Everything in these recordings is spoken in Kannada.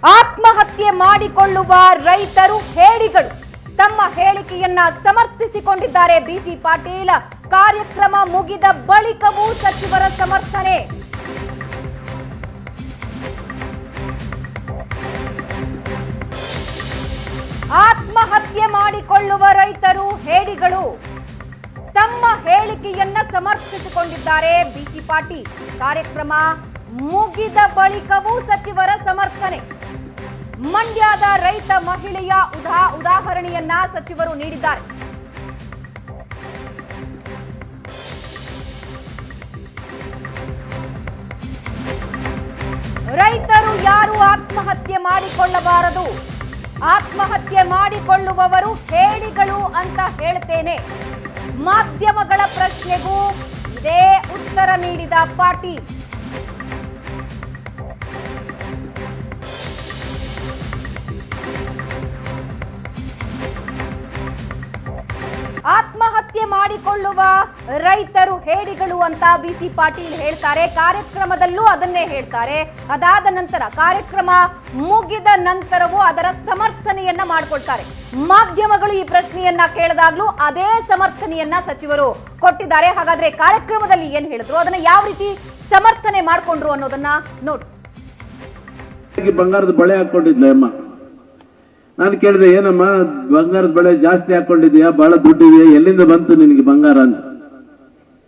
ಆತ್ಮಹತ್ಯೆ ಮಾಡಿಕೊಳ್ಳುವ ರೈತರು ಹೇಡಿಗಳು ತಮ್ಮ ಹೇಳಿಕೆಯನ್ನ ಸಮರ್ಥಿಸಿಕೊಂಡಿದ್ದಾರೆ. ಬಿಸಿ ಪಾಟೀಲ್ ಕಾರ್ಯಕ್ರಮ ಮುಗಿದ ಬಳಿಕವೂ ಸಚಿವರ ಸಮರ್ಥನೆ. ಆತ್ಮಹತ್ಯೆ ಮಾಡಿಕೊಳ್ಳುವ ರೈತರು ಹೇಡಿಗಳು ತಮ್ಮ ಹೇಳಿಕೆಯನ್ನ ಸಮರ್ಥಿಸಿಕೊಂಡಿದ್ದಾರೆ. ಬಿಸಿ ಪಾಟೀಲ್ ಕಾರ್ಯಕ್ರಮ ಮುಗಿದ ಬಳಿಕವೂ ಸಚಿವರ ಸಮರ್ಥನೆ. ಮಂಡ್ಯದ ರೈತ ಮಹಿಳೆಯ ಉದಾಹರಣೆಯನ್ನ ಸಚಿವರು ನೀಡಿದ್ದಾರೆ. ರೈತರು ಯಾರು ಆತ್ಮಹತ್ಯೆ ಮಾಡಿಕೊಳ್ಳಬಾರದು, ಆತ್ಮಹತ್ಯೆ ಮಾಡಿಕೊಳ್ಳುವವರು ಹೇಡಿಗಳು ಅಂತ ಹೇಳ್ತೇನೆ. ಮಾಧ್ಯಮಗಳ ಪ್ರಶ್ನೆಗೂ ಇದೇ ಉತ್ತರ ನೀಡಿದ ಪಾಟೀಲ್. ಆತ್ಮಹತ್ಯೆ ಮಾಡಿಕೊಳ್ಳುವ ರೈತರು ಹೇಡಿಗಳು ಅಂತ ಬಿಸಿ ಪಾಟೀಲ್ ಹೇಳ್ತಾರೆ. ಕಾರ್ಯಕ್ರಮದಲ್ಲೂ ಅದನ್ನೇ ಹೇಳ್ತಾರೆ. ಅದಾದ ನಂತರ ಕಾರ್ಯಕ್ರಮ ಮುಗಿದ ನಂತರವೂ ಅದರ ಸಮರ್ಥನೆಯನ್ನ ಮಾಡಿಕೊಳ್ತಾರೆ. ಮಾಧ್ಯಮಗಳು ಈ ಪ್ರಶ್ನೆಯನ್ನ ಕೇಳಿದಾಗ್ಲೂ ಅದೇ ಸಮರ್ಥನೆಯನ್ನ ಸಚಿವರು ಕೊಟ್ಟಿದ್ದಾರೆ. ಹಾಗಾದ್ರೆ ಕಾರ್ಯಕ್ರಮದಲ್ಲಿ ಏನ್ ಹೇಳಿದ್ರು, ಅದನ್ನ ಯಾವ ರೀತಿ ಸಮರ್ಥನೆ ಮಾಡ್ಕೊಂಡ್ರು ಅನ್ನೋದನ್ನ ನೋಡು. ಬಂಗಾರದ ಬಳೆ ಹಾಕೊಂಡಿದ್ಲ ಅಮ್ಮ. ನಾನು ಕೇಳಿದೆ, ಏನಮ್ಮ ಬಂಗಾರದ ಬಳೆ ಜಾಸ್ತಿ ಹಾಕೊಂಡಿದ್ಯಾ, ಬಹಳ ದುಡ್ಡಿದೆಯಾ, ಎಲ್ಲಿಂದ ಬಂತು ನಿನಗೆ ಬಂಗಾರ ಅಂತ.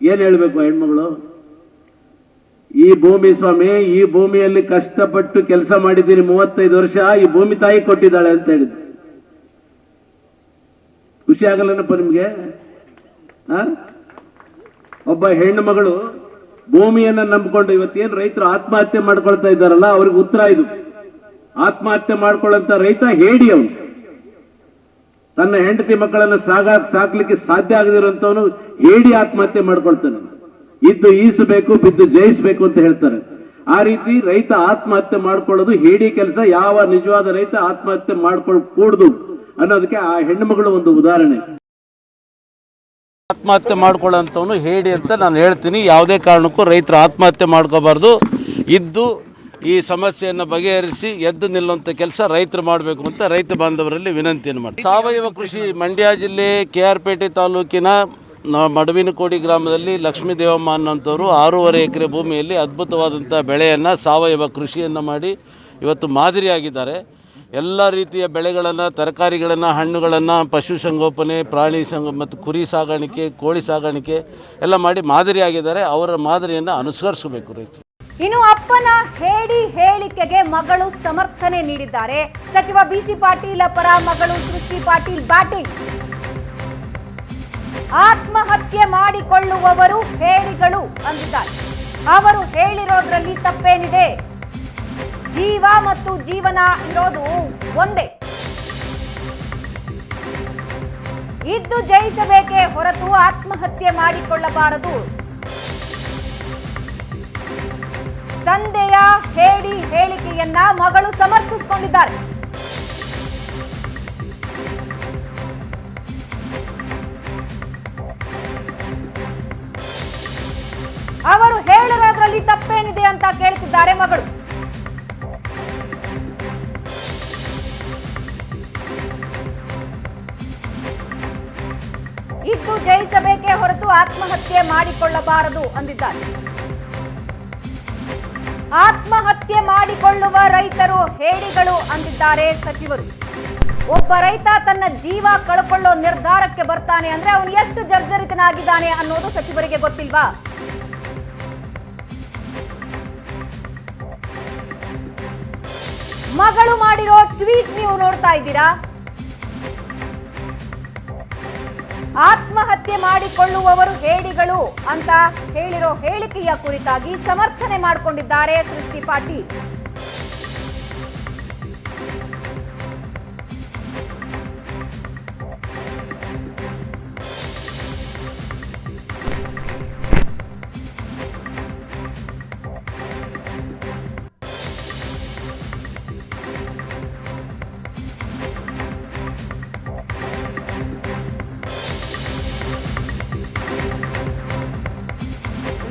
ಏನ್ ಹೇಳ್ಬೇಕು ಹೆಣ್ಮಗಳು? ಈ ಭೂಮಿ ಸ್ವಾಮಿ, ಈ ಭೂಮಿಯಲ್ಲಿ ಕಷ್ಟಪಟ್ಟು ಕೆಲಸ ಮಾಡಿದ್ದೀನಿ 35 ವರ್ಷ, ಈ ಭೂಮಿ ತಾಯಿ ಕೊಟ್ಟಿದ್ದಾಳೆ ಅಂತ ಹೇಳಿದ್ರು. ಖುಷಿ ಆಗಲ್ಲನಪ್ಪ ನಿಮ್ಗೆ? ಒಬ್ಬ ಹೆಣ್ಣು ಮಗಳು ಭೂಮಿಯನ್ನ ನಂಬಿಕೊಂಡು ಇವತ್ತೇನು ರೈತರು ಆತ್ಮಹತ್ಯೆ ಮಾಡ್ಕೊಳ್ತಾ ಇದ್ದಾರಲ್ಲ, ಅವ್ರಿಗೆ ಉತ್ತರ ಇದು. ಆತ್ಮಹತ್ಯೆ ಮಾಡ್ಕೊಳ್ಳಂತ ರೈತ ಹೇಡಿ. ಅವನು ತನ್ನ ಹೆಂಡತಿ ಮಕ್ಕಳನ್ನ ಸಾಕ್ಲಿಕ್ಕೆ ಸಾಧ್ಯ ಆಗದಿರುವಂತವನು ಹೇಡಿ ಆತ್ಮಹತ್ಯೆ ಮಾಡ್ಕೊಳ್ತಾನೆ. ಇದ್ದು ಈಸಬೇಕು, ಬಿದ್ದು ಜಯಿಸಬೇಕು ಅಂತ ಹೇಳ್ತಾರೆ. ಆ ರೀತಿ ರೈತ ಆತ್ಮಹತ್ಯೆ ಮಾಡ್ಕೊಳ್ಳೋದು ಹೇಡಿ ಕೆಲಸ. ಯಾವ ನಿಜವಾದ ರೈತ ಆತ್ಮಹತ್ಯೆ ಮಾಡ್ಕೊಳ್ಕೂಡ್ದು ಅನ್ನೋದಕ್ಕೆ ಆ ಹೆಣ್ಣು ಮಗಳು ಒಂದು ಉದಾಹರಣೆ. ಆತ್ಮಹತ್ಯೆ ಮಾಡ್ಕೊಳ್ಳೋಂಥವನು ಹೇಡಿ ಅಂತ ನಾನು ಹೇಳ್ತೀನಿ. ಯಾವುದೇ ಕಾರಣಕ್ಕೂ ರೈತರು ಆತ್ಮಹತ್ಯೆ ಮಾಡ್ಕೋಬಾರ್ದು. ಇದ್ದು ಈ ಸಮಸ್ಯೆಯನ್ನು ಬಗೆಹರಿಸಿ ಎದ್ದು ನಿಲ್ಲುವಂಥ ಕೆಲಸ ರೈತರು ಮಾಡಬೇಕು ಅಂತ ರೈತ ಬಾಂಧವರಲ್ಲಿ ವಿನಂತಿಯನ್ನು ಮಾಡಿ. ಸಾವಯವ ಕೃಷಿ ಮಂಡ್ಯ ಜಿಲ್ಲೆ KR ಪೇಟೆ ತಾಲೂಕಿನ ಮಡವಿನಕೋಡಿ ಗ್ರಾಮದಲ್ಲಿ ಲಕ್ಷ್ಮೀ ದೇವಮ್ಮ ಅನ್ನೋಂಥವ್ರು 6.5 ಎಕರೆ ಭೂಮಿಯಲ್ಲಿ ಅದ್ಭುತವಾದಂಥ ಬೆಳೆಯನ್ನು ಸಾವಯವ ಕೃಷಿಯನ್ನು ಮಾಡಿ ಇವತ್ತು ಮಾದರಿಯಾಗಿದ್ದಾರೆ. ಎಲ್ಲ ರೀತಿಯ ಬೆಳೆಗಳನ್ನು, ತರಕಾರಿಗಳನ್ನು, ಹಣ್ಣುಗಳನ್ನು, ಪಶುಸಂಗೋಪನೆ, ಪ್ರಾಣಿ ಮತ್ತು ಕುರಿ ಸಾಗಾಣಿಕೆ, ಕೋಳಿ ಸಾಗಾಣಿಕೆ ಎಲ್ಲ ಮಾಡಿ ಮಾದರಿಯಾಗಿದ್ದಾರೆ. ಅವರ ಮಾದರಿಯನ್ನು ಅನುಸರಿಸಬೇಕು ರೈತರು. ಇನ್ನು ಅಪ್ಪನ ಹೇಡಿ ಹೇಳಿಕೆಗೆ ಮಗಳು ಸಮರ್ಥನೆ ನೀಡಿದ್ದಾರೆ. ಸಚಿವ ಬಿಸಿ ಪಾಟೀಲ್ ಪರ ಮಗಳು ಸೃಷ್ಟಿ ಪಾಟೀಲ್ ಬ್ಯಾಟಿಂಗ್. ಆತ್ಮಹತ್ಯೆ ಮಾಡಿಕೊಳ್ಳುವವರು ಹೇಡಿಗಳು ಅಂದಿದ್ದಾರೆ. ಅವರು ಹೇಳಿರೋದ್ರಲ್ಲಿ ತಪ್ಪೇನಿದೆ? ಜೀವ ಮತ್ತು ಜೀವನ ಇರೋದು ಒಂದೇ. ಇದ್ದು ಜಯಿಸಬೇಕೇ ಹೊರತು ಆತ್ಮಹತ್ಯೆ ಮಾಡಿಕೊಳ್ಳಬಾರದು. ತಂದೆಯ ಹೇಡಿ ಹೇಳಿಕೆಯನ್ನ ಮಗಳು ಸಮರ್ಥಿಸಿಕೊಂಡಿದ್ದಾರೆ. ಅವರು ಹೇಳಿರೋದ್ರಲ್ಲಿ ತಪ್ಪೇನಿದೆ ಅಂತ ಕೇಳ್ತಿದ್ದಾರೆ ಮಗಳು. ಇದ್ದು ಜಯಿಸಬೇಕೇ ಹೊರತು ಆತ್ಮಹತ್ಯೆ ಮಾಡಿಕೊಳ್ಳಬಾರದು ಅಂದಿದ್ದಾರೆ. ಆತ್ಮಹತ್ಯೆ ಮಾಡಿಕೊಳ್ಳುವ ರೈತರು ಹೇಡಿಗಳು ಅಂದಿದ್ದಾರೆ ಸಚಿವರು. ಒಬ್ಬ ರೈತ ತನ್ನ ಜೀವ ಕಳ್ಕೊಳ್ಳೋ ನಿರ್ಧಾರಕ್ಕೆ ಬರ್ತಾನೆ ಅಂದ್ರೆ ಅವನು ಎಷ್ಟು ಜರ್ಜರಿತನಾಗಿದ್ದಾನೆ ಅನ್ನೋದು ಸಚಿವರಿಗೆ ಗೊತ್ತಿಲ್ವಾ? ಮಗಳು ಮಾಡಿರೋ ಟ್ವೀಟ್ ನೀವು ನೋಡ್ತಾ ಇದ್ದೀರಾ. ಆತ್ಮಹತ್ಯೆ ಮಾಡಿಕೊಳ್ಳುವವರು ಹೇಡಿಗಳು ಅಂತ ಹೇಳಿರೋ ಹೇಳಿಕೆಯ ಕುರಿತಾಗಿ ಸಮರ್ಥನೆ ಮಾಡಿಕೊಂಡಿದ್ದಾರೆ ಸೃಷ್ಟಿ ಪಾಟೀಲ್.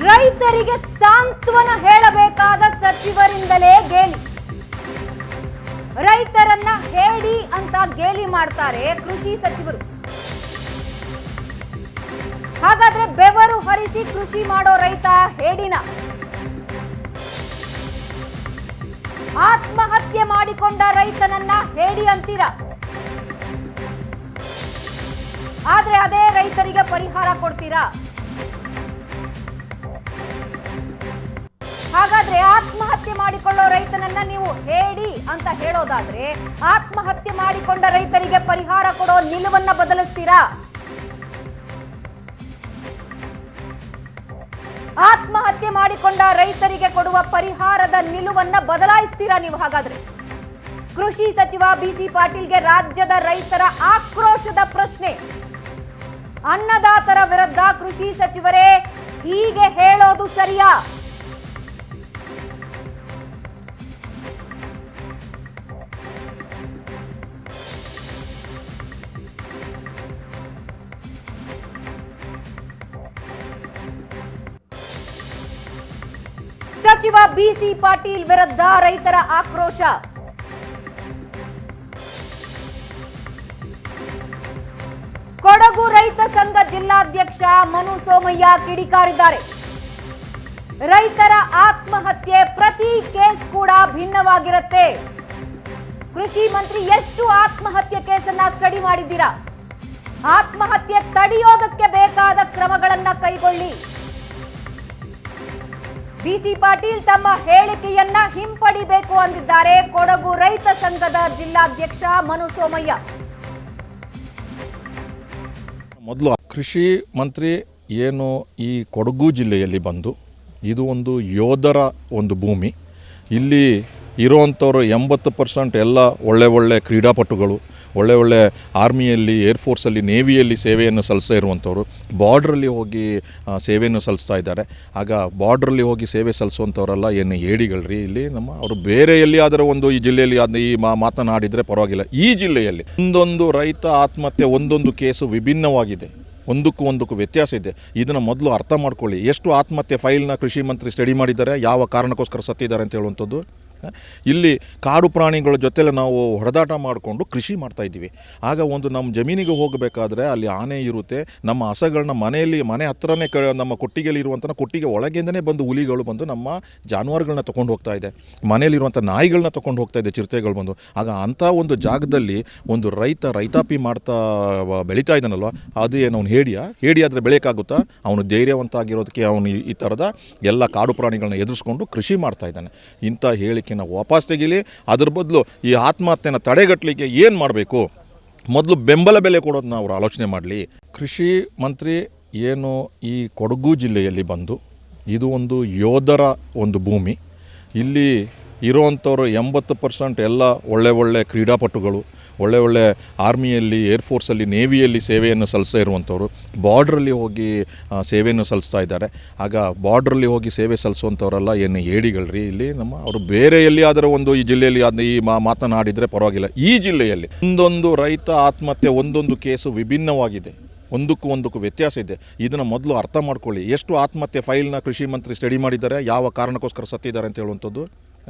ರೈತರಿಗೆ ಸಾಂತ್ವನ ಹೇಳಬೇಕಾದ ಸಚಿವರಿಂದಲೇ ಗೇಲಿ. ರೈತರನ್ನ ಹೇಡಿ ಅಂತ ಗೇಲಿ ಮಾಡ್ತಾರೆ ಕೃಷಿ ಸಚಿವರು. ಹಾಗಾದ್ರೆ ಬೆವರು ಹರಿಸಿ ಕೃಷಿ ಮಾಡೋ ರೈತ ಹೇಡಿನ? ಆತ್ಮಹತ್ಯೆ ಮಾಡಿಕೊಂಡ ರೈತನನ್ನ ಹೇಡಿ ಅಂತೀರಾ? ಆದ್ರೆ ಅದೇ ರೈತರಿಗೆ ಪರಿಹಾರ ಕೊಡ್ತೀರಾ? ಹಾಗಾದ್ರೆ ಆತ್ಮಹತ್ಯೆ ಮಾಡಿಕೊಳ್ಳೋ ರೈತನನ್ನ ನೀವು ಹೇಡಿ ಅಂತ ಹೇಳೋದಾದ್ರೆ ಆತ್ಮಹತ್ಯೆ ಮಾಡಿಕೊಂಡ ರೈತರಿಗೆ ಪರಿಹಾರ ಕೊಡೋ ನಿಲುವನ್ನ ಬದಲಿಸ್ತೀರಾ? ಆತ್ಮಹತ್ಯೆ ಮಾಡಿಕೊಂಡ ರೈತರಿಗೆ ಕೊಡುವ ಪರಿಹಾರದ ನಿಲುವನ್ನ ಬದಲಾಯಿಸ್ತೀರಾ ನೀವು? ಹಾಗಾದ್ರೆ ಕೃಷಿ ಸಚಿವ ಬಿಸಿ ಪಾಟೀಲ್ಗೆ ರಾಜ್ಯದ ರೈತರ ಆಕ್ರೋಶದ ಪ್ರಶ್ನೆ. ಅನ್ನದಾತರ ವಿರುದ್ಧ ಕೃಷಿ ಸಚಿವರೇ ಹೀಗೆ ಹೇಳೋದು ಸರಿಯಾ? ಸಚಿವ ಬಿಸಿ ಪಾಟೀಲ್ ವಿರುದ್ಧ ರೈತರ ಆಕ್ರೋಶ. ಕೊಡಗು ರೈತ ಸಂಘ ಜಿಲ್ಲಾಧ್ಯಕ್ಷ ಮನು ಸೋಮಯ್ಯ ಕಿಡಿಕಾರಿದ್ದಾರೆ. ರೈತರ ಆತ್ಮಹತ್ಯೆ ಪ್ರತಿ ಕೇಸ್ ಕೂಡ ಭಿನ್ನವಾಗಿರುತ್ತೆ. ಕೃಷಿ ಮಂತ್ರಿ ಎಷ್ಟು ಆತ್ಮಹತ್ಯೆ ಕೇಸನ್ನ ಸ್ಟಡಿ ಮಾಡಿದ್ದೀರಾ? ಆತ್ಮಹತ್ಯೆ ತಡೆಯೋದಕ್ಕೆ ಬೇಕಾದ ಕ್ರಮಗಳನ್ನ ಕೈಗೊಳ್ಳಿ. ಬಿಸಿ ಪಾಟೀಲ್ ತಮ್ಮ ಹೇಳಿಕೆಯನ್ನ ಹಿಂಪಡಿಬೇಕು ಅಂದಿದ್ದಾರೆ ಕೊಡಗು ರೈತ ಸಂಘದ ಜಿಲ್ಲಾಧ್ಯಕ್ಷ ಮನು ಸೋಮಯ್ಯ. ಮೊದಲು ಕೃಷಿ ಮಂತ್ರಿ ಏನು ಈ ಕೊಡಗು ಜಿಲ್ಲೆಯಲ್ಲಿ ಬಂದು ಇದು ಒಂದು ಯೋಧರ ಒಂದು ಭೂಮಿ. ಇಲ್ಲಿ ಇರೋವಂಥವ್ರು 80% ಎಲ್ಲ ಒಳ್ಳೆ ಕ್ರೀಡಾಪಟುಗಳು, ಒಳ್ಳೆ ಆರ್ಮಿಯಲ್ಲಿ, ಏರ್ಫೋರ್ಸಲ್ಲಿ, ನೇವಿಯಲ್ಲಿ ಸೇವೆಯನ್ನು ಸಲ್ಲಿಸ್ತಾ ಇರುವಂಥವ್ರು ಬಾರ್ಡ್ರಲ್ಲಿ ಹೋಗಿ ಸೇವೆಯನ್ನು ಸಲ್ಲಿಸ್ತಾ ಇದ್ದಾರೆ. ಆಗ ಬಾರ್ಡ್ರಲ್ಲಿ ಹೋಗಿ ಸೇವೆ ಸಲ್ಲಿಸುವಂಥವರೆಲ್ಲ ಏನು ಏಡಿಗಳ್ರಿ. ಇಲ್ಲಿ ಅವರು ಬೇರೆ ಎಲ್ಲಿಯಾದರೂ ಒಂದು ಈ ಜಿಲ್ಲೆಯಲ್ಲಿ ಈ ಮಾತನಾಡಿದರೆ ಪರವಾಗಿಲ್ಲ. ಈ ಜಿಲ್ಲೆಯಲ್ಲಿ ಒಂದೊಂದು ರೈತ ಆತ್ಮಹತ್ಯೆ ಒಂದೊಂದು ಕೇಸು ವಿಭಿನ್ನವಾಗಿದೆ, ಒಂದಕ್ಕೂ ವ್ಯತ್ಯಾಸ ಇದೆ. ಇದನ್ನು ಮೊದಲು ಅರ್ಥ ಮಾಡ್ಕೊಳ್ಳಿ. ಎಷ್ಟು ಆತ್ಮಹತ್ಯೆ ಫೈಲ್ನ ಕೃಷಿ ಮಂತ್ರಿ ಸ್ಟಡಿ ಮಾಡಿದ್ದಾರೆ, ಯಾವ ಕಾರಣಕ್ಕೋಸ್ಕರ ಸತ್ತಿದ್ದಾರೆ ಅಂತ ಹೇಳುವಂಥದ್ದು. ಇಲ್ಲಿ ಕಾಡು ಪ್ರಾಣಿಗಳ ಜೊತೆಲೆ ನಾವು ಹೊಡೆದಾಟ ಮಾಡಿಕೊಂಡು ಕೃಷಿ ಮಾಡ್ತಾಯಿದ್ದೀವಿ. ಆಗ ಒಂದು ನಮ್ಮ ಜಮೀನಿಗೆ ಹೋಗಬೇಕಾದ್ರೆ ಅಲ್ಲಿ ಆನೆ ಇರುತ್ತೆ, ನಮ್ಮ ಹಸಗಳನ್ನ ಮನೆ ಹತ್ರನೇ ನಮ್ಮ ಕೊಟ್ಟಿಗೆಯಲ್ಲಿ ಇರುವಂಥ ಕೊಟ್ಟಿಗೆ ಒಳಗಿಂದನೇ ಬಂದು ಹುಲಿಗಳು ಬಂದು ನಮ್ಮ ಜಾನುವಾರುಗಳನ್ನ ತೊಗೊಂಡು ಹೋಗ್ತಾ ಇದೆ, ಮನೆಯಲ್ಲಿರುವಂಥ ನಾಯಿಗಳನ್ನ ತೊಗೊಂಡು ಹೋಗ್ತಾ ಇದೆ ಚಿರತೆಗಳು ಬಂದು. ಆಗ ಅಂಥ ಒಂದು ಜಾಗದಲ್ಲಿ ಒಂದು ರೈತಾಪಿ ಮಾಡ್ತಾ ಬೆಳೀತಾ ಇದ್ದಾನಲ್ವ, ಅದು ಏನು ಅವ್ನು ಹೇಡಿ ಆದರೆ ಬೆಳೆಯೋಕ್ಕಾಗುತ್ತಾ? ಅವನು ಧೈರ್ಯವಂತ ಆಗಿರೋದಕ್ಕೆ ಅವನು ಈ ಥರದ ಎಲ್ಲ ಕಾಡು ಪ್ರಾಣಿಗಳನ್ನ ಎದುರಿಸ್ಕೊಂಡು ಕೃಷಿ ಮಾಡ್ತಾ ಇದ್ದಾನೆ. ಇಂಥ ಹೇಳಿಕೆ ವಾಪಸ್ ತೆಗೀಲಿ. ಅದ್ರ ಬದಲು ಈ ಆತ್ಮಹತ್ಯೆನ ತಡೆಗಟ್ಟಲಿಕ್ಕೆ ಏನು ಮಾಡಬೇಕು, ಮೊದಲು ಬೆಂಬಲ ಬೆಲೆ ಕೊಡೋದನ್ನ ಅವರು ಆಲೋಚನೆ ಮಾಡಲಿ. ಕೃಷಿ ಮಂತ್ರಿ ಏನು ಈ ಕೊಡಗು ಜಿಲ್ಲೆಯಲ್ಲಿ ಬಂದು ಇದು ಒಂದು ಯೋಧರ ಒಂದು ಭೂಮಿ. ಇಲ್ಲಿ ಇರೋವಂಥವ್ರು 80% ಎಲ್ಲ ಒಳ್ಳೆ ಕ್ರೀಡಾಪಟುಗಳು, ಒಳ್ಳೆ ಆರ್ಮಿಯಲ್ಲಿ, ಏರ್ಫೋರ್ಸಲ್ಲಿ, ನೇವಿಯಲ್ಲಿ ಸೇವೆಯನ್ನು ಸಲ್ಲಿಸ್ತಾ ಇರುವಂಥವ್ರು ಬಾರ್ಡ್ರಲ್ಲಿ ಹೋಗಿ ಸೇವೆಯನ್ನು ಸಲ್ಲಿಸ್ತಾ ಇದ್ದಾರೆ. ಆಗ ಬಾರ್ಡ್ರಲ್ಲಿ ಹೋಗಿ ಸೇವೆ ಸಲ್ಲಿಸುವಂಥವರೆಲ್ಲ ಏನು ಏಡಿಗಳ್ರಿ. ಇಲ್ಲಿ ಅವರು ಬೇರೆ ಎಲ್ಲಿಯಾದರೂ ಒಂದು ಈ ಜಿಲ್ಲೆಯಲ್ಲಿ ಈ ಮಾತನಾಡಿದರೆ ಪರವಾಗಿಲ್ಲ. ಈ ಜಿಲ್ಲೆಯಲ್ಲಿ ಒಂದೊಂದು ರೈತ ಆತ್ಮಹತ್ಯೆ ಒಂದೊಂದು ಕೇಸು ವಿಭಿನ್ನವಾಗಿದೆ, ಒಂದಕ್ಕೂ ವ್ಯತ್ಯಾಸ ಇದೆ. ಇದನ್ನು ಮೊದಲು ಅರ್ಥ ಮಾಡ್ಕೊಳ್ಳಿ. ಎಷ್ಟು ಆತ್ಮಹತ್ಯೆ ಫೈಲ್ನ ಕೃಷಿ ಮಂತ್ರಿ ಸ್ಟಡಿ ಮಾಡಿದ್ದಾರೆ, ಯಾವ ಕಾರಣಕ್ಕೋಸ್ಕರ ಸತ್ತಿದ್ದಾರೆ ಅಂತ ಹೇಳುವಂಥದ್ದು.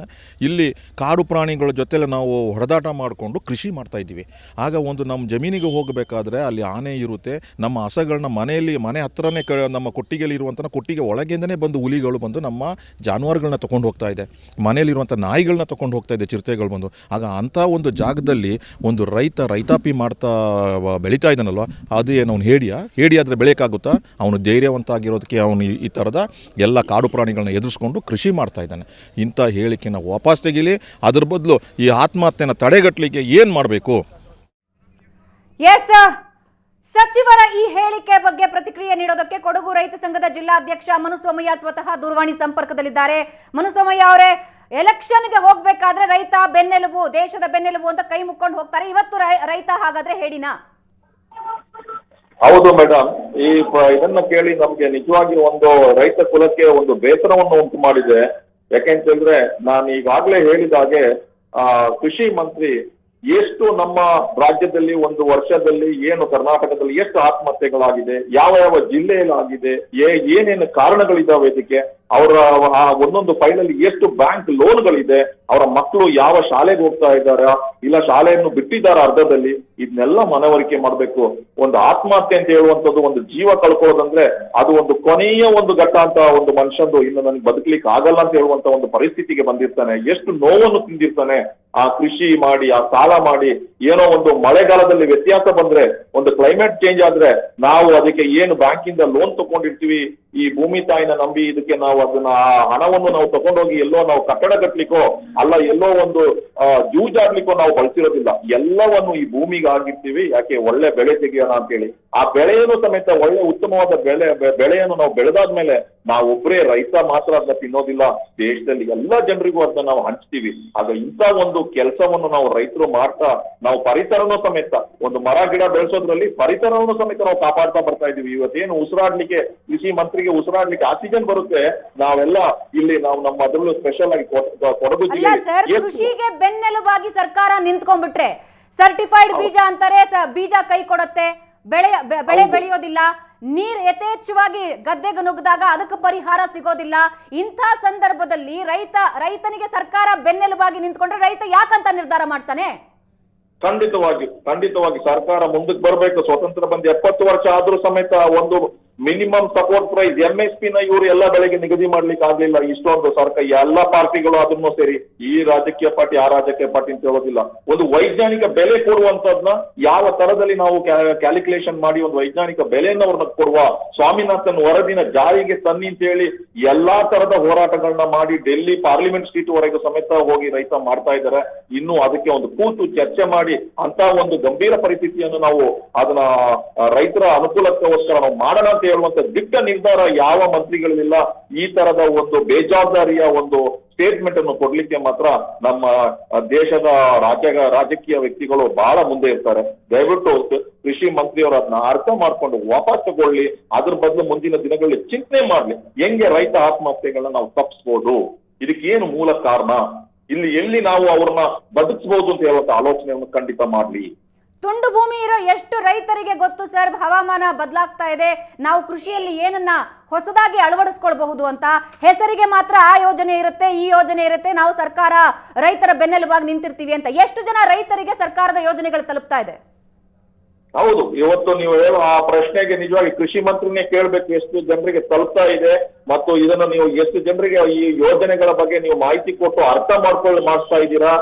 ಇಲ್ಲಿ ಕಾಡು ಪ್ರಾಣಿಗಳ ಜೊತೆಲೆ ನಾವು ಹೊಡೆದಾಟ ಮಾಡಿಕೊಂಡು ಕೃಷಿ ಮಾಡ್ತಾಯಿದ್ದೀವಿ. ಆಗ ಒಂದು ನಮ್ಮ ಜಮೀನಿಗೆ ಹೋಗಬೇಕಾದ್ರೆ ಅಲ್ಲಿ ಆನೆ ಇರುತ್ತೆ, ನಮ್ಮ ಹಸಗಳನ್ನ ಮನೆ ಹತ್ರನೇ ನಮ್ಮ ಕೊಟ್ಟಿಗೆಯಲ್ಲಿ ಇರುವಂಥ ಕೊಟ್ಟಿಗೆ ಒಳಗಿಂದನೇ ಬಂದು ಹುಲಿಗಳು ಬಂದು ನಮ್ಮ ಜಾನುವಾರುಗಳನ್ನ ತೊಗೊಂಡು ಹೋಗ್ತಾ ಇದೆ, ಮನೆಯಲ್ಲಿರುವಂಥ ನಾಯಿಗಳನ್ನ ತೊಗೊಂಡು ಹೋಗ್ತಾ ಇದೆ ಚಿರತೆಗಳು ಬಂದು. ಆಗ ಅಂಥ ಒಂದು ಜಾಗದಲ್ಲಿ ಒಂದು ರೈತಾಪಿ ಮಾಡ್ತಾ ಬೆಳೀತಾ ಇದ್ದಾನಲ್ವ, ಅದು ಏನು ಅವ್ನು ಹೇಡಿ ಆದರೆ ಬೆಳೆಯೋಕ್ಕಾಗುತ್ತಾ? ಅವನು ಧೈರ್ಯವಂತ ಆಗಿರೋದಕ್ಕೆ ಅವನು ಈ ಥರದ ಎಲ್ಲ ಕಾಡು ಪ್ರಾಣಿಗಳನ್ನ ಎದುರಿಸ್ಕೊಂಡು ಕೃಷಿ ಮಾಡ್ತಾ ಇದ್ದಾನೆ. ಇಂಥ ಹೇಳಿಕೆ ವಾಪಸ್ ತೆಗೀಲಿ. ಅದ್ರ ಬದಲು ಈ ಆತ್ಮಹತ್ಯೆನ ತಡೆಗಟ್ಟಲಿಕ್ಕೆ ಏನು ಮಾಡಬೇಕು? ಎಸ್, ಸಚಿವರ ಈ ಹೇಳಿಕೆ ಬಗ್ಗೆ ಪ್ರತಿಕ್ರಿಯೆ ನೀಡೋದಕ್ಕೆ ಕೊಡಗು ರೈತ ಸಂಘದ ಜಿಲ್ಲಾಧ್ಯಕ್ಷ ಮನು ಸೋಮಯ್ಯ ಸ್ವತಃ ದೂರವಾಣಿ ಸಂಪರ್ಕದಲ್ಲಿದ್ದಾರೆ. ಮನು ಸೋಮಯ್ಯ ಅವರೇ, ಎಲೆಕ್ಷನ್ಗೆ ಹೋಗ್ಬೇಕಾದ್ರೆ ರೈತ ಬೆನ್ನೆಲುಬು, ದೇಶದ ಬೆನ್ನೆಲುಬು ಅಂತ ಕೈ ಮುಕ್ಕೊಂಡು ಹೋಗ್ತಾರೆ. ಇವತ್ತು ರೈತ ಹಾಗಾದ್ರೆ ಹೇಳಿನಾ? ಹೌದು ಮೇಡಮ್, ಇದನ್ನ ಕೇಳಿ ನಮ್ಗೆ ನಿಜವಾಗಿ ಒಂದು ರೈತ ಕುಲಕ್ಕೆ ಒಂದು ಬೇಸರವನ್ನು ಉಂಟು ಮಾಡಿದೆ. ಯಾಕೆಂತಂದ್ರೆ ನಾನು ಈಗಾಗಲೇ ಹೇಳಿದ ಹಾಗೆ ಕೃಷಿ ಮಂತ್ರಿ ಎಷ್ಟು ನಮ್ಮ ರಾಜ್ಯದಲ್ಲಿ ಒಂದು ವರ್ಷದಲ್ಲಿ ಏನು ಕರ್ನಾಟಕದಲ್ಲಿ ಎಷ್ಟು ಆತ್ಮಹತ್ಯೆಗಳಾಗಿದೆ, ಯಾವ ಜಿಲ್ಲೆಯಲ್ಲಿ ಆಗಿದೆ, ಏನೇನು ಕಾರಣಗಳಿದ್ದಾವೆ ಇದಕ್ಕೆ ಅವರ ಒಂದೊಂದು ಫೈಲಲ್ಲಿ ಎಷ್ಟು ಬ್ಯಾಂಕ್ ಲೋನ್ಗಳಿದೆ, ಅವರ ಮಕ್ಕಳು ಯಾವ ಶಾಲೆಗೆ ಹೋಗ್ತಾ ಇದ್ದಾರ, ಇಲ್ಲ ಶಾಲೆಯನ್ನು ಬಿಟ್ಟಿದ್ದಾರ ಅರ್ಧದಲ್ಲಿ, ಇದನ್ನೆಲ್ಲ ಮನವರಿಕೆ ಮಾಡಬೇಕು. ಒಂದು ಆತ್ಮಹತ್ಯೆ ಅಂತ ಹೇಳುವಂಥದ್ದು, ಒಂದು ಜೀವ ಕಳ್ಕೊಳ್ಳೋದಂದ್ರೆ ಅದು ಒಂದು ಕೊನೆಯ ಒಂದು ಘಟ್ಟ ಅಂತ ಒಂದು ಮನುಷ್ಯಂದು, ಇನ್ನು ನನಗೆ ಬದುಕಲಿಕ್ಕೆ ಆಗಲ್ಲ ಅಂತ ಹೇಳುವಂತ ಒಂದು ಪರಿಸ್ಥಿತಿಗೆ ಬಂದಿರ್ತಾನೆ. ಎಷ್ಟು ನೋವನ್ನು ತಿಂದಿರ್ತಾನೆ. ಆ ಕೃಷಿ ಮಾಡಿ, ಆ ಸಾಲ ಮಾಡಿ, ಏನೋ ಒಂದು ಮಳೆಗಾಲದಲ್ಲಿ ವ್ಯತ್ಯಾಸ ಬಂದ್ರೆ, ಒಂದು ಕ್ಲೈಮೇಟ್ ಚೇಂಜ್ ಆದ್ರೆ ನಾವು ಅದಕ್ಕೆ ಏನು ಬ್ಯಾಂಕಿಂದ ಲೋನ್ ತಗೊಂಡಿರ್ತೀವಿ, ಈ ಭೂಮಿ ತಾಯಿನ ನಂಬಿ ಇದಕ್ಕೆ ನಾವು ಅದನ್ನ ಆ ಹಣವನ್ನು ನಾವು ತಗೊಂಡೋಗಿ ಎಲ್ಲೋ ನಾವು ಕಟ್ಟಡ ಕಟ್ಲಿಕ್ಕೋ ಅಲ್ಲ ಎಲ್ಲೋ ಒಂದು ಜೂಜಾಡ್ಲಿಕ್ಕೋ ನಾವು ಬಳಸಿರೋದಿಲ್ಲ. ಎಲ್ಲವನ್ನು ಈ ಭೂಮಿಗೆ ಆಗಿರ್ತೀವಿ. ಯಾಕೆ? ಒಳ್ಳೆ ಬೆಳೆ ತೆಗಿಯೋಣ ಅಂತೇಳಿ. ಆ ಬೆಳೆಯನ್ನು ಸಮೇತ ಒಳ್ಳೆ ಉತ್ತಮವಾದ ಬೆಳೆಯನ್ನು ನಾವು ಬೆಳೆದಾದ್ಮೇಲೆ ನಾವೊಬ್ಬರೇ ರೈತ ಮಾತ್ರ ಅದನ್ನ ತಿನ್ನೋದಿಲ್ಲ, ದೇಶದಲ್ಲಿ ಎಲ್ಲ ಜನರಿಗೂ ಅದನ್ನ ನಾವು ಹಂಚ್ತೀವಿ. ಆಗ ಇಂಥ ಒಂದು ಕೆಲಸವನ್ನು ನಾವು ರೈತರು ಮಾಡ್ತಾ ನಾವು ಪರಿಸರನೂ ಸಮೇತ ಒಂದು ಮರ ಗಿಡ ಬೆಳೆಸೋದ್ರಲ್ಲಿ ಪರಿಸರವನ್ನು ಸಮೇತ ನಾವು ಕಾಪಾಡ್ತಾ ಬರ್ತಾ ಇದೀವಿ. ಇವತ್ತೇನು ಉಸಿರಾಡ್ಲಿಕ್ಕೆ ಕೃಷಿ ಮಂತ್ರಿಗೆ ಉಸಿರಾಡ್ಲಿಕ್ಕೆ ಆಕ್ಸಿಜನ್ ಬರುತ್ತೆ, ನಾವೆಲ್ಲ ಇಲ್ಲಿ ನಾವು ನಮ್ಮ ಅದರಲ್ಲೂ ಸ್ಪೆಷಲ್ ಆಗಿ ಕೊಡಗು ಜಿಲ್ಲೆ ಕೃಷಿಗೆ ಬೆನ್ನೆಲುಬಾಗಿ ಸರ್ಕಾರ ನಿಂತ್ಕೊಂಡ್ಬಿಟ್ರೆ ಸರ್ಟಿಫೈಡ್ ಬೀಜ ಅಂತಾರೆ, ಬೀಜ ಕೈ ಕೊಡುತ್ತೆ, ಬೆಳೆ ಬೆಳೆಯೋದಿಲ್ಲ, ನೀರ್ ಯಥೇಚ್ಛವಾಗಿ ಗದ್ದೆಗೆ ನುಗ್ಗಿದಾಗ ಅದಕ್ಕೆ ಪರಿಹಾರ ಸಿಗೋದಿಲ್ಲ. ಇಂಥ ಸಂದರ್ಭದಲ್ಲಿ ರೈತನಿಗೆ ಸರ್ಕಾರ ಬೆನ್ನೆಲುಬಾಗಿ ನಿಂತ್ಕೊಂಡ್ರೆ ರೈತ ಯಾಕಂತ ನಿರ್ಧಾರ ಮಾಡ್ತಾನೆ? ಖಂಡಿತವಾಗಿ ಸರ್ಕಾರ ಮುಂದಕ್ಕೆ ಬರಬೇಕು. ಸ್ವತಂತ್ರ ಬಂದು 70 ವರ್ಷ ಆದ್ರೂ ಸಮೇತ ಒಂದು ಮಿನಿಮಮ್ ಸಪೋರ್ಟ್ ಪ್ರೈಸ್ MSP ನ ಇವರು ಎಲ್ಲ ಬೆಳೆಗೆ ನಿಗದಿ ಮಾಡ್ಲಿಕ್ಕೆ ಆಗ್ಲಿಲ್ಲ. ಇಷ್ಟೊಂದು ಸರ್ಕಾರ ಎಲ್ಲ ಪಾರ್ಟಿಗಳು ಅದನ್ನು ಸೇರಿ, ಈ ರಾಜಕೀಯ ಪಾರ್ಟಿ ಆ ರಾಜಕೀಯ ಪಾರ್ಟಿ ಅಂತ ಹೇಳೋದಿಲ್ಲ, ಒಂದು ವೈಜ್ಞಾನಿಕ ಬೆಲೆ ಕೊಡುವಂತದ್ನ ಯಾವ ತರದಲ್ಲಿ ನಾವು ಕ್ಯಾಲ್ಕುಲೇಷನ್ ಮಾಡಿ ಒಂದು ವೈಜ್ಞಾನಿಕ ಬೆಲೆಯನ್ನು ಅವ್ರನ್ನ ಕೊಡುವ, ಸ್ವಾಮಿನಾಥನ್ ವರದಿನ ಜಾರಿಗೆ ತನ್ನಿ ಅಂತ ಹೇಳಿ ಎಲ್ಲಾ ತರದ ಹೋರಾಟಗಳನ್ನ ಮಾಡಿ ಡೆಲ್ಲಿ ಪಾರ್ಲಿಮೆಂಟ್ ಸೀಟ್ ವರೆಗೂ ಸಮೇತ ಹೋಗಿ ರೈತ ಮಾಡ್ತಾ ಇದ್ದಾರೆ. ಇನ್ನು ಅದಕ್ಕೆ ಒಂದು ಕೂತು ಚರ್ಚೆ ಮಾಡಿ ಅಂತ ಒಂದು ಗಂಭೀರ ಪರಿಸ್ಥಿತಿಯನ್ನು ನಾವು ಅದನ್ನ ರೈತರ ಅನುಕೂಲಕ್ಕೋಸ್ಕರ ನಾವು ಮಾಡೋಣ ಅಂತ ಹೇಳುವಂತ ದಿಟ್ಟ ನಿರ್ಧಾರ ಯಾವ ಮಂತ್ರಿಗಳಿಲ್ಲ. ಈ ತರದ ಒಂದು ಬೇಜವಾಬ್ದಾರಿಯ ಒಂದು ಸ್ಟೇಟ್ಮೆಂಟ್ ಅನ್ನು ಕೊಡ್ಲಿಕ್ಕೆ ಮಾತ್ರ ನಮ್ಮ ದೇಶದ ರಾಜಕೀಯ ವ್ಯಕ್ತಿಗಳು ಬಹಳ ಮುಂದೆ ಇರ್ತಾರೆ. ದಯವಿಟ್ಟು ಕೃಷಿ ಮಂತ್ರಿಯವರು ಅದನ್ನ ಅರ್ಥ ಮಾಡ್ಕೊಂಡು ವಾಪಸ್ ತಗೊಳ್ಳಿ. ಅದ್ರ ಬದಲು ಮುಂದಿನ ದಿನಗಳಲ್ಲಿ ಚಿಂತನೆ ಮಾಡ್ಲಿ, ಹೆಂಗೆ ರೈತ ಆತ್ಮಹತ್ಯೆಗಳನ್ನ ನಾವು ತಪ್ಪಿಸ್ಬೋದು, ಇದಕ್ಕೆ ಏನು ಮೂಲ ಕಾರಣ, ಎಲ್ಲಿ ನಾವು ಅವ್ರನ್ನ ಬದುಕಿಸಬಹುದು ಅಂತ ಹೇಳುವಂತ ಆಲೋಚನೆಯನ್ನು ಖಂಡಿತ ಮಾಡ್ಲಿ. ತುಂಡು ಭೂಮಿ ಇರೋ ಎಷ್ಟು ರೈತರಿಗೆ ಗೊತ್ತು ಸರ್, ಹವಾಮಾನ ಬದಲಾಗ್ತಾ ಇದೆ, ನಾವು ಕೃಷಿಯಲ್ಲಿ ಏನನ್ನ ಹೊಸದಾಗಿ ಅಳವಡಿಸ್ಕೊಳ್ಬಹುದು ಅಂತ. ಹೆಸರಿಗೆ ಮಾತ್ರ ಆ ಯೋಜನೆ ಇರುತ್ತೆ, ಈ ಯೋಜನೆ ಇರುತ್ತೆ, ನಾವು ಸರ್ಕಾರ ರೈತರ ಬೆನ್ನೆಲುಬಾಗಿ ನಿಂತಿರ್ತೀವಿ ಅಂತ. ಎಷ್ಟು ಜನ ರೈತರಿಗೆ ಸರ್ಕಾರದ ಯೋಜನೆಗಳು ತಲುಪ್ತಾ ಇದೆ? ಹೌದು, ಇವತ್ತು ನೀವು ಹೇಳೋ ಆ ಪ್ರಶ್ನೆಗೆ ನಿಜವಾಗಿ ಕೃಷಿ ಮಂತ್ರಿನೇ ಕೇಳಬೇಕು, ಎಷ್ಟು ಜನರಿಗೆ ತಲುಪ್ತಾ ಇದೆ ಮತ್ತು ಇದನ್ನು ನೀವು ಎಷ್ಟು ಜನರಿಗೆ ಈ ಯೋಜನೆಗಳ ಬಗ್ಗೆ ನೀವು ಮಾಹಿತಿ ಕೊಟ್ಟು ಅರ್ಥ ಮಾಡಿಸ್ತಾ ಇದ್ದೀರಾ.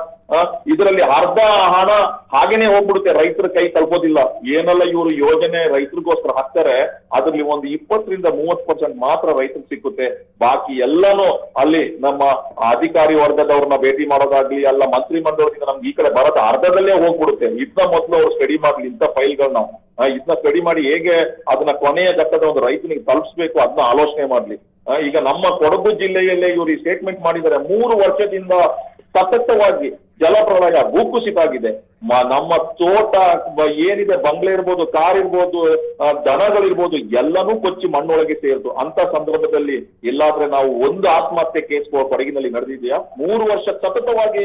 ಇದರಲ್ಲಿ ಅರ್ಧ ಹಣ ಹಾಗೇನೆ ಹೋಗ್ಬಿಡುತ್ತೆ, ರೈತರ ಕೈ ತಲುಪೋದಿಲ್ಲ. ಏನೆಲ್ಲ ಇವರು ಯೋಜನೆ ರೈತರಿಗೋಸ್ಕರ ಹಾಕ್ತಾರೆ ಅದ್ರಲ್ಲಿ ಒಂದು 20-30% ಮಾತ್ರ ರೈತರಿಗೆ ಸಿಕ್ಕುತ್ತೆ. ಬಾಕಿ ಎಲ್ಲಾನು ಅಲ್ಲಿ ನಮ್ಮ ಅಧಿಕಾರಿ ವರ್ಗದವ್ರನ್ನ ಭೇಟಿ ಮಾಡೋದಾಗ್ಲಿ, ಅಲ್ಲ ಮಂತ್ರಿ ಮಂಡಲದಿಂದ ನಮ್ಗೆ ಈ ಕಡೆ ಬರೋದು ಅರ್ಧದಲ್ಲೇ ಹೋಗ್ಬಿಡುತ್ತೆ. ಇದನ್ನ ಮೊದಲು ಅವ್ರು ಸ್ಟಡಿ ಮಾಡ್ಲಿ, ಇಂಥ ಫೈಲ್ಗಳನ್ನ ಇದನ್ನ ಸ್ಟಡಿ ಮಾಡಿ ಹೇಗೆ ಅದನ್ನ ಕೊನೆಯ ಘಟ್ಟದ ಒಂದು ರೈತನಿಗೆ ತಲುಪಿಸ್ಬೇಕು ಅದನ್ನ ಆಲೋಚನೆ ಮಾಡ್ಲಿ. ಈಗ ನಮ್ಮ ಕೊಡಗು ಜಿಲ್ಲೆಯಲ್ಲೇ ಇವರು ಈ ಸ್ಟೇಟ್ಮೆಂಟ್ ಮಾಡಿದ್ದಾರೆ. 3 ವರ್ಷದಿಂದ ಸತತವಾಗಿ ಜಲಪ್ರಳಯ, ಭೂಕುಸಿತ ಆಗಿದೆ. ನಮ್ಮ ತೋಟ ಏನಿದೆ, ಬಂಗ್ಲೆ ಇರ್ಬೋದು, ಕಾರ್ ಇರ್ಬೋದು, ದನಗಳಿರ್ಬೋದು, ಎಲ್ಲನೂ ಕೊಚ್ಚಿ ಮಣ್ಣೊಳಗೆ ಸೇರಿತು. ಅಂತ ಸಂದರ್ಭದಲ್ಲಿ ಎಲ್ಲಾದ್ರೆ ನಾವು ಒಂದು ಆತ್ಮಹತ್ಯೆ ಕೇಸ್ ಕೊಡಗಿನಲ್ಲಿ ನಡೆದಿದೆಯಾ? 3 ವರ್ಷ ಸತತವಾಗಿ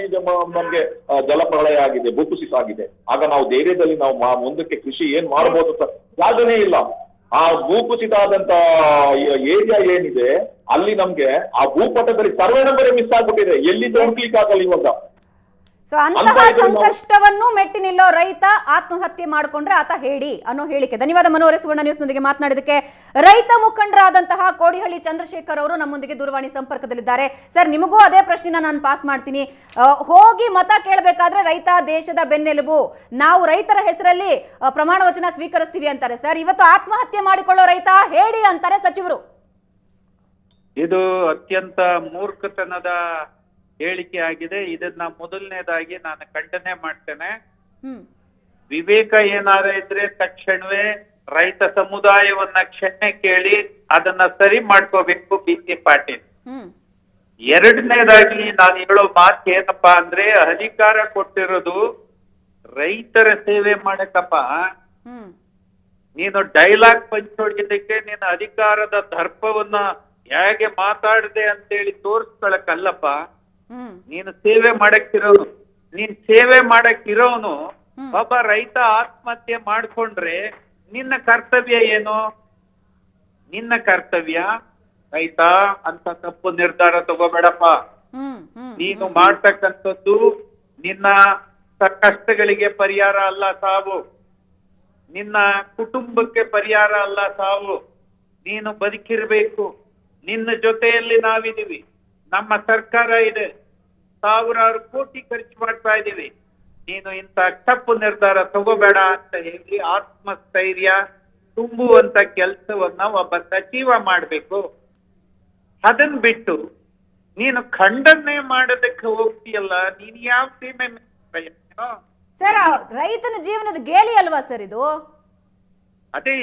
ನಮ್ಗೆ ಜಲಪ್ರಳಯ ಆಗಿದೆ, ಭೂಕುಸಿತ ಆಗಿದೆ. ಆಗ ನಾವು ಧೈರ್ಯದಲ್ಲಿ ನಾವು ಮುಂದಕ್ಕೆ ಕೃಷಿ ಏನ್ ಮಾಡಬಹುದು ಜಾಗನೇ ಇಲ್ಲ. ಆ ಭೂಕುಸಿತ ಆದಂತ ಏರಿಯಾ ಏನಿದೆ ಅಲ್ಲಿ ನಮ್ಗೆ ಆ ಭೂಪಟದಲ್ಲಿ ಸರ್ವೆ ನಂಬರೇ ಮಿಸ್ ಆಗ್ಬಿಟ್ಟಿದೆ, ಎಲ್ಲಿ ಹುಡುಕ್ಲಿಕ್ಕೆ ಆಗಲ್ಲ ಇವಾಗ. ಸೊ ಅಂತಹ ಸಂಕಷ್ಟವನ್ನು ಮೆಟ್ಟಿ ನಿಲ್ಲೋ ರೈತ ಆತ್ಮಹತ್ಯೆ ಮಾಡಿಕೊಂಡ್ರೆ ಆತ ಹೇಳಿ ಅನ್ನೋ ಹೇಳಿಕೆ. ಧನ್ಯವಾದ ಮನೋಹರ. ಸುವರ್ಣ ನ್ಯೂಸ್ನೊಂದಿಗೆ ಮಾತನಾಡಿದಕ್ಕೆ ರೈತ ಮುಖಂಡರಾದಂತಹ ಕೋಡಿಹಳ್ಳಿ ಚಂದ್ರಶೇಖರ್ ಅವರು ನಮ್ಮೊಂದಿಗೆ ದೂರವಾಣಿ ಸಂಪರ್ಕದಲ್ಲಿದ್ದಾರೆ. ಸರ್, ನಿಮಗೂ ಅದೇ ಪ್ರಶ್ನೆನ ನಾನು ಪಾಸ್ ಮಾಡ್ತೀನಿ. ಹೋಗಿ ಮತ ಕೇಳಬೇಕಾದ್ರೆ ರೈತ ದೇಶದ ಬೆನ್ನೆಲುಬು, ನಾವು ರೈತರ ಹೆಸರಲ್ಲಿ ಪ್ರಮಾಣ ವಚನ ಸ್ವೀಕರಿಸ್ತೀವಿ ಅಂತಾರೆ. ಸರ್, ಇವತ್ತು ಆತ್ಮಹತ್ಯೆ ಮಾಡಿಕೊಳ್ಳೋ ರೈತ ಹೇಳಿ ಅಂತಾರೆ ಸಚಿವರು. ಇದು ಅತ್ಯಂತ ಮೂರ್ಖತನದ ಹೇಳಿಕೆ ಆಗಿದೆ. ಇದನ್ನ ಮೊದಲನೇದಾಗಿ ನಾನು ಖಂಡನೆ ಮಾಡ್ತೇನೆ. ವಿವೇಕ ಏನಾರ ಇದ್ರೆ ತಕ್ಷಣವೇ ರೈತ ಸಮುದಾಯವನ್ನ ಕ್ಷಮೆ ಕೇಳಿ ಅದನ್ನ ಸರಿ ಮಾಡ್ಕೋಬೇಕು BC ಪಾಟೀಲ್. ಎರಡನೇದಾಗಿ ನಾನು ಹೇಳೋ ಮಾತು ಏನಪ್ಪಾ ಅಂದ್ರೆ, ಅಧಿಕಾರ ಕೊಟ್ಟಿರೋದು ರೈತರ ಸೇವೆ ಮಾಡಕ್ಕಪ್ಪ. ನೀನು ಡೈಲಾಗ್ ಪಂಚ್ ಹೊಡಿಲಿಕ್ಕೆ ನೀನು ಅಧಿಕಾರದ ದರ್ಪವನ್ನ ಹೇಗೆ ಮಾತಾಡದೆ ಅಂತೇಳಿ ತೋರಿಸ್ಕೊಳಕ್ಕಲ್ಲಪ್ಪ. ನೀನು ಸೇವೆ ಮಾಡಕ್ಕಿರೋನು, ನೀನ್ ಸೇವೆ ಮಾಡಕ್ಕಿರೋನು. ಒಬ್ಬ ರೈತ ಆತ್ಮಹತ್ಯೆ ಮಾಡ್ಕೊಂಡ್ರೆ ನಿನ್ನ ಕರ್ತವ್ಯ ಏನು? ನಿನ್ನ ಕರ್ತವ್ಯ ಆಯ್ತಾ? ಅಂತ ತಪ್ಪು ನಿರ್ಧಾರ ತಗೋಬೇಡಪ್ಪ. ನೀನು ಮಾಡ್ತಕ್ಕಂಥದ್ದು ನಿನ್ನ ಕಷ್ಟಗಳಿಗೆ ಪರಿಹಾರ ಅಲ್ಲ ಸಾವು, ನಿನ್ನ ಕುಟುಂಬಕ್ಕೆ ಪರಿಹಾರ ಅಲ್ಲ ಸಾವು. ನೀನು ಬದುಕಿರ್ಬೇಕು. ನಿನ್ನ ಜೊತೆಯಲ್ಲಿ ನಾವಿದೀವಿ, ನಮ್ಮ ಸರ್ಕಾರ ಇದೆ, ಸಾವಿರಾರು ಕೋಟಿ ಖರ್ಚು ಮಾಡ್ತಾ ಇದೀವಿ. ನೀನು ಇಂಥ ತಪ್ಪು ನಿರ್ಧಾರ ತಗೋಬೇಡ ಅಂತ ಹೇಳಿ ಆತ್ಮಸ್ಥೈರ್ಯ ತುಂಬುವಂತ ಕೆಲಸವನ್ನ ಒಬ್ಬ ಸಚಿವ ಮಾಡ್ಬೇಕು. ಅದನ್ ಬಿಟ್ಟು ನೀನು ಖಂಡನೆ ಮಾಡೋದಕ್ಕೆ ಹೋಗ್ತೀಯಲ್ಲ, ನೀನ್ ಯಾವ ಸೀಮೆ ಸರ್? ರೈತನ ಜೀವನದ ಗೇಲಿ ಅಲ್ವಾ ಸರ್ ಇದು? ಅದೇ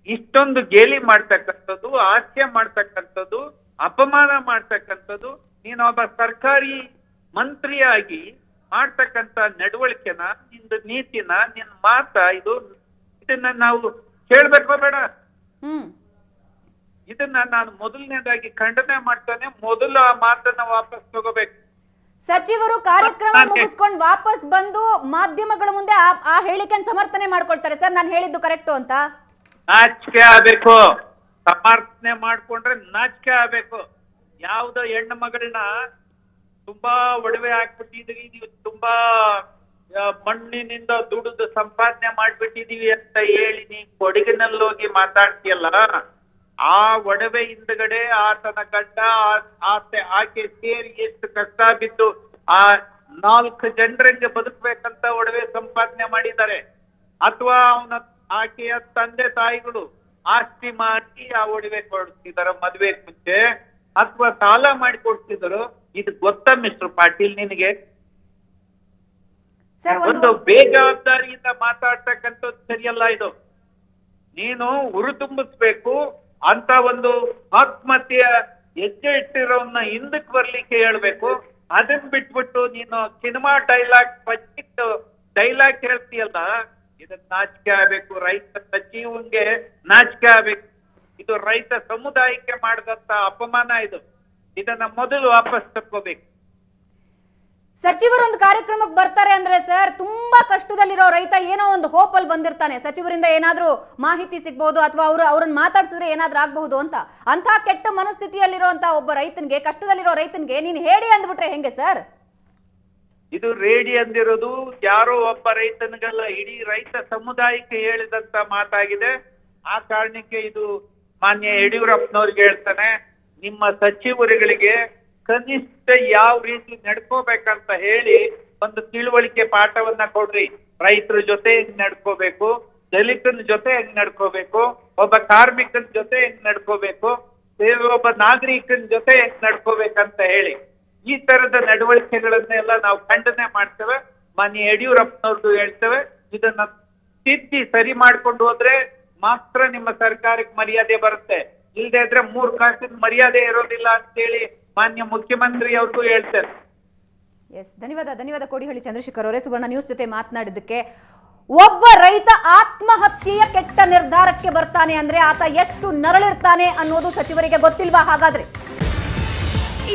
ಇಷ್ಟೊಂದು ಗೇಲಿ ಮಾಡ್ತಕ್ಕಂಥದ್ದು, ಹಾಸ್ಯ ಮಾಡ್ತಕ್ಕಂಥದ್ದು, ಅಪಮಾನ ಮಾಡ್ತಕ್ಕಂಥದ್ದು, ನೀನು ಒಬ್ಬ ಸರ್ಕಾರಿ ಮಂತ್ರಿಯಾಗಿ ಮಾಡ್ತಕ್ಕಂಥ ನಡವಳಿಕೆನ, ನಿಂದು ನೀತಿನ, ನಿನ್ ಮಾತ ಇದನ್ನ ನಾವು ಕೇಳ್ಬೇಕೋ ಬೇಡ? ಇದನ್ನ ನಾನು ಮೊದಲನೇದಾಗಿ ಖಂಡನೆ ಮಾಡ್ತಾನೆ. ಮೊದಲು ಆ ಮಾತನ್ನ ವಾಪಸ್ ತಗೋಬೇಕು. ಸಚಿವರು ಕಾರ್ಯಕ್ರಮ ಮುಗಿಸ್ಕೊಂಡು ವಾಪಸ್ ಬಂದು ಮಾಧ್ಯಮಗಳ ಮುಂದೆ ಆ ಹೇಳಿಕೆಯನ್ನು ಸಮರ್ಥನೆ ಮಾಡ್ಕೊಳ್ತಾರೆ. ಸರ್, ನಾನು ಹೇಳಿದ್ದು ಕರೆಕ್ಟು ಅಂತ. ನಾಚಿಕೆ ಆಗ್ಬೇಕು. ಸಮರ್ಥನೆ ಮಾಡ್ಕೊಂಡ್ರೆ ನಾಚಿಕೆ ಆಗ್ಬೇಕು. ಯಾವ್ದೋ ಹೆಣ್ಣು ಮಗಳನ್ನ ತುಂಬಾ ಒಡವೆ ಹಾಕ್ಬಿಟ್ಟಿದೀವಿ, ನೀವು ತುಂಬಾ ಮಣ್ಣಿನಿಂದ ದುಡಿದು ಸಂಪಾದನೆ ಮಾಡ್ಬಿಟ್ಟಿದೀವಿ ಅಂತ ಹೇಳಿ ನೀ ಕೊಡಗಿನಲ್ಲಿ ಹೋಗಿ ಮಾತಾಡ್ತೀಯಲ್ಲ, ಆ ಒಡವೆ ಹಿಂದ್ಗಡೆ ಆತನ ಗಂಡ ಆಕೆ ಸೇರಿ ಎಷ್ಟು ಕಷ್ಟ ಬಿದ್ದು ಆ 4 ಜನರಿಗೆ ಬದುಕಬೇಕಂತ ಒಡವೆ ಸಂಪಾದನೆ ಮಾಡಿದ್ದಾರೆ. ಅಥವಾ ಆಕೆಯ ತಂದೆ ತಾಯಿಗಳು ಆಸ್ತಿ ಮಾಡಿ ಆ ಒಡವೆ ಕೊಡ್ತಿದಾರ ಮದ್ವೆ ಮುಂಚೆ, ಅಥವಾ ಸಾಲ ಮಾಡಿ ಕೊಡ್ತಿದ್ರು. ಇದು ಗೊತ್ತಾ ಮಿಸ್ಟರ್ ಪಾಟೀಲ್ ನಿನಗೆ? ಒಂದು ಬೇಜವಾಬ್ದಾರಿಯಿಂದ ಮಾತಾಡ್ತಕ್ಕಂಥದ್ದು ಸರಿಯಲ್ಲ ಇದು. ನೀನು ಹುರಿದುಂಬಿಸ್ಬೇಕು ಅಂತ ಒಂದು ಆತ್ಮಹತ್ಯೆಯ ಹೆಜ್ಜೆ ಇಟ್ಟಿರೋನ್ನ ಹಿಂದಕ್ಕೆ ಬರ್ಲಿಕ್ಕೆ ಹೇಳ್ಬೇಕು. ಅದನ್ನ ಬಿಟ್ಬಿಟ್ಟು ನೀನು ಸಿನಿಮಾ ಡೈಲಾಗ್ ಹೇಳ್ತೀಯಲ್ಲ, ಇದನ್ನ ನಾಚಿಕೆ ಆಗ್ಬೇಕು. ರೈತ ಸಚಿವಂಗೆ ನಾಚಿಕೆ ಆಗ್ಬೇಕು. ಇದು ರೈತ ಸಮುದಾಯಕ್ಕೆ ಮಾಡಿದಂತ ಅಪಮಾನ. ಇದನ್ನ ಮೊದಲು ವಾಪಸ್ ತಕ್ಕೋಬೇಕು. ಸಚಿವರು ಒಂದು ಕಾರ್ಯಕ್ರಮಕ್ಕೆ ಬರ್ತಾರೆ ಅಂದ್ರೆ ಸರ್, ತುಂಬಾ ಕಷ್ಟದಲ್ಲಿರೋ ರೈತ ಏನೋ ಒಂದು ಹೋಪ್ ಅಲ್ಲಿ ಬಂದಿರ್ತಾನೆ, ಸಚಿವರಿಂದ ಏನಾದ್ರೂ ಮಾಹಿತಿ ಸಿಗ್ಬಹುದು ಅಥವಾ ಅವ್ರನ್ನ ಮಾತಾಡ್ಸಿದ್ರೆ ಏನಾದ್ರೂ ಆಗ್ಬಹುದು ಅಂತ ಕೆಟ್ಟ ಮನಸ್ಥಿತಿಯಲ್ಲಿರುವಂತ ಒಬ್ಬ ರೈತನಿಗೆ, ಕಷ್ಟದಲ್ಲಿರೋ ರೈತನಿಗೆ ನೀನು ಹೇಳಿ ಅಂದ್ಬಿಟ್ರೆ ಹೆಂಗೆ ಸರ್? ಇದು ರೇಡಿ ಅಂದಿರೋದು ಯಾರೋ ಒಬ್ಬ ರೈತನಿಗಲ್ಲ, ಇಡೀ ರೈತ ಸಮುದಾಯಕ್ಕೆ ಹೇಳಿದಂತ ಮಾತಾಗಿದೆ. ಆ ಕಾರಣಕ್ಕೆ ಇದು ಮಾನ್ಯ ಯಡಿಯೂರಪ್ಪನವ್ರಿಗೆ ಹೇಳ್ತಾನೆ, ನಿಮ್ಮ ಸಚಿವರುಗಳಿಗೆ ಕನಿಷ್ಠ ಯಾವ ರೀತಿ ನಡ್ಕೋಬೇಕಂತ ಹೇಳಿ ಒಂದು ತಿಳುವಳಿಕೆ ಪಾಠವನ್ನ ಕೊಡ್ರಿ. ರೈತರ ಜೊತೆ ಹೆಂಗ್ ನಡ್ಕೋಬೇಕು, ದಲಿತನ ಜೊತೆ ಹೆಂಗ್ ನಡ್ಕೋಬೇಕು, ಒಬ್ಬ ಕಾರ್ಮಿಕನ ಜೊತೆ ಹೆಂಗ್ ನಡ್ಕೋಬೇಕು, ಒಬ್ಬ ನಾಗರಿಕನ ಜೊತೆ ಹೆಂಗ್ ನಡ್ಕೋಬೇಕಂತ ಹೇಳಿ ಈ ತರದ ನಡವಳಿಕೆಗಳನ್ನೆಲ್ಲ ನಾವು ಖಂಡನೆ ಮಾಡ್ತೇವೆ. ಮಾನ್ಯ ಯಡಿಯೂರಪ್ಪನವ್ರದ್ದು ಹೇಳ್ತೇವೆ. ಇದನ್ನ ತಿದ್ದಿ ಸರಿ ಮಾಡ್ಕೊಂಡು ಹೋದ್ರೆ ಮಾತ್ರ ನಿಮ್ಮ ಸರ್ಕಾರಕ್ಕೆ ಮರ್ಯಾದೆ ಬರುತ್ತೆ. ಇಲ್ಲದೆ ಇದ್ರೆ 3 ಕಾಸಿನ ಮರ್ಯಾದೆ ಇರೋದಿಲ್ಲ ಅಂತೇಳಿ ಮಾನ್ಯ ಮುಖ್ಯಮಂತ್ರಿ ಅವ್ರಿಗೂ ಹೇಳ್ತಾರೆ. ಎಸ್, ಧನ್ಯವಾದ ಕೋಡಿಹಳ್ಳಿ ಚಂದ್ರಶೇಖರ್ ಅವರೇ ಸುವರ್ಣ ನ್ಯೂಸ್ ಜೊತೆ ಮಾತನಾಡಿದ್ದಕ್ಕೆ. ಒಬ್ಬ ರೈತ ಆತ್ಮಹತ್ಯೆಯ ಕೆಟ್ಟ ನಿರ್ಧಾರಕ್ಕೆ ಬರ್ತಾನೆ ಅಂದ್ರೆ ಆತ ಎಷ್ಟು ನರಳಿರ್ತಾನೆ ಅನ್ನೋದು ಸಚಿವರಿಗೆ ಗೊತ್ತಿಲ್ವಾ ಹಾಗಾದ್ರೆ?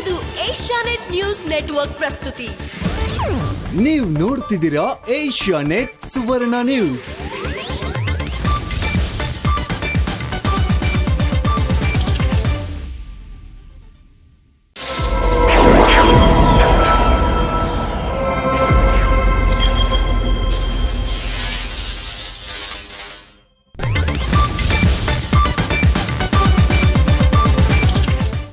ಇದು ಏಷ್ಯಾನೆಟ್ ನ್ಯೂಸ್ ನೆಟ್ವರ್ಕ್ ಪ್ರಸ್ತುತಿ. ನೀವು ನೋಡ್ತಿದ್ದೀರಾ ಏಷ್ಯಾನೆಟ್ ಸುವರ್ಣ ನ್ಯೂಸ್.